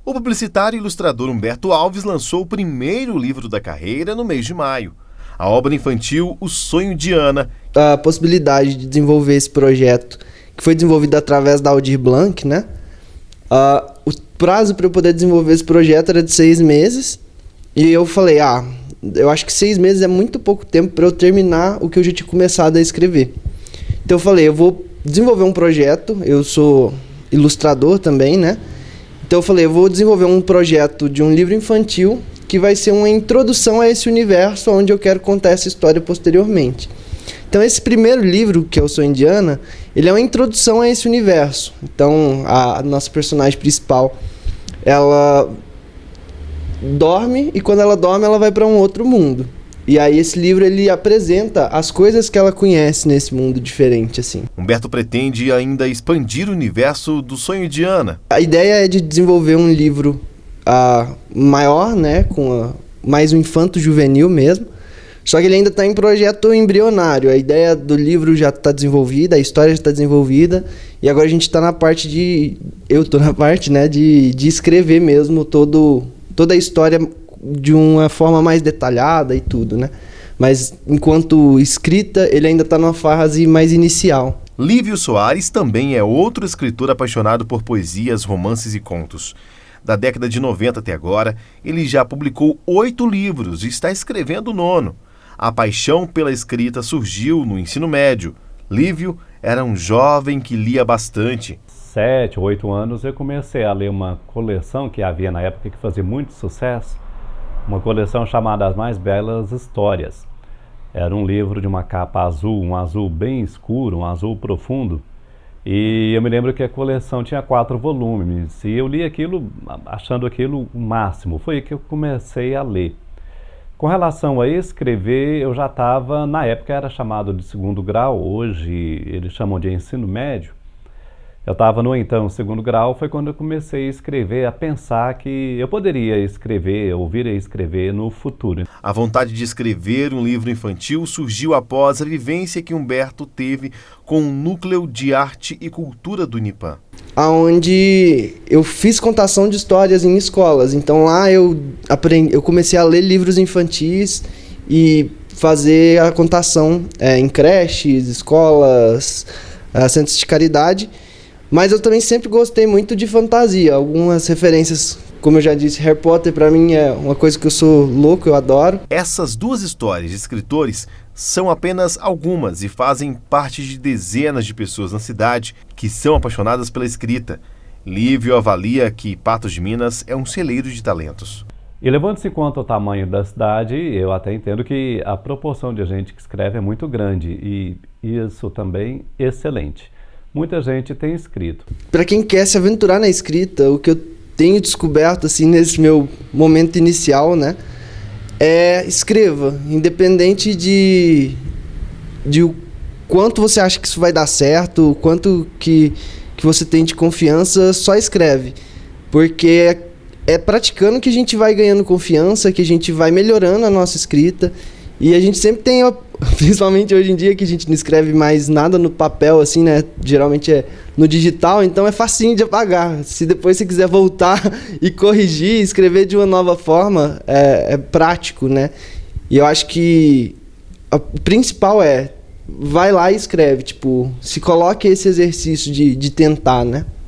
O publicitário e ilustrador Humberto Alves lançou o primeiro livro da carreira no mês de maio. A obra infantil O Sonho de Ana. A possibilidade de desenvolver esse projeto, que foi desenvolvido através da Aldir Blanc, né? O prazo para eu poder desenvolver esse projeto era de 6 meses. E eu falei, eu acho que 6 meses é muito pouco tempo para eu terminar o que eu já tinha começado a escrever. Então eu falei, eu vou desenvolver um projeto, eu sou ilustrador também, né? Então eu falei, eu vou desenvolver um projeto de um livro infantil que vai ser uma introdução a esse universo onde eu quero contar essa história posteriormente. Então esse primeiro livro, que é O Sonho de Ana, ele é uma introdução a esse universo. Então a nossa personagem principal, ela dorme e quando ela dorme ela vai para um outro mundo. E aí esse livro ele apresenta as coisas que ela conhece nesse mundo diferente, assim. Humberto pretende ainda expandir o universo do Sonho de Ana. A ideia é de desenvolver um livro maior, né, com mais um infanto-juvenil mesmo. Só que ele ainda está em projeto embrionário. A ideia do livro já está desenvolvida, a história já está desenvolvida. E agora a gente está na parte de... Eu estou na parte, né, de escrever mesmo toda a história de uma forma mais detalhada e tudo, né? Mas enquanto escrita, ele ainda está numa fase mais inicial. Lívio Soares também é outro escritor apaixonado por poesias, romances e contos. Da década de 90 até agora, ele já publicou 8 livros e está escrevendo o 9º. A paixão pela escrita surgiu no ensino médio. Lívio era um jovem que lia bastante. 7 ou 8 anos eu comecei a ler uma coleção que havia na época que fazia muito sucesso, uma coleção chamada As Mais Belas Histórias. Era um livro de uma capa azul, um azul bem escuro, um azul profundo. E eu me lembro que a coleção tinha 4 volumes e eu li aquilo, achando aquilo o máximo. Foi aí que eu comecei a ler. Com relação a escrever, eu já estava, na época era chamado de 2º grau, hoje eles chamam de ensino médio. Eu estava no então 2º grau, foi quando eu comecei a escrever, a pensar que eu poderia escrever, ou vir a escrever no futuro. A vontade de escrever um livro infantil surgiu após a vivência que Humberto teve com o Núcleo de Arte e Cultura do Unipam. Onde eu fiz contação de histórias em escolas. Então lá eu comecei a ler livros infantis e fazer a contação em creches, escolas, centros de caridade. Mas eu também sempre gostei muito de fantasia. Algumas referências, como eu já disse, Harry Potter para mim é uma coisa que eu sou louco, eu adoro. Essas 2 histórias de escritores são apenas algumas e fazem parte de dezenas de pessoas na cidade que são apaixonadas pela escrita. Lívio avalia que Patos de Minas é um celeiro de talentos. E levando-se em conta o tamanho da cidade, eu até entendo que a proporção de gente que escreve é muito grande e isso também é excelente. Muita gente tem escrito. Para quem quer se aventurar na escrita, o que eu tenho descoberto assim nesse meu momento inicial, né, escreva, independente de o quanto você acha que isso vai dar certo, o quanto que você tem de confiança, só escreve. Porque é praticando que a gente vai ganhando confiança, que a gente vai melhorando a nossa escrita. E a gente sempre tem, principalmente hoje em dia, que a gente não escreve mais nada no papel, assim, né? Geralmente é no digital, então é facinho de apagar. Se depois você quiser voltar e corrigir, escrever de uma nova forma, é prático, né? E eu acho que o principal vai lá e escreve, tipo, se coloque esse exercício de tentar, né?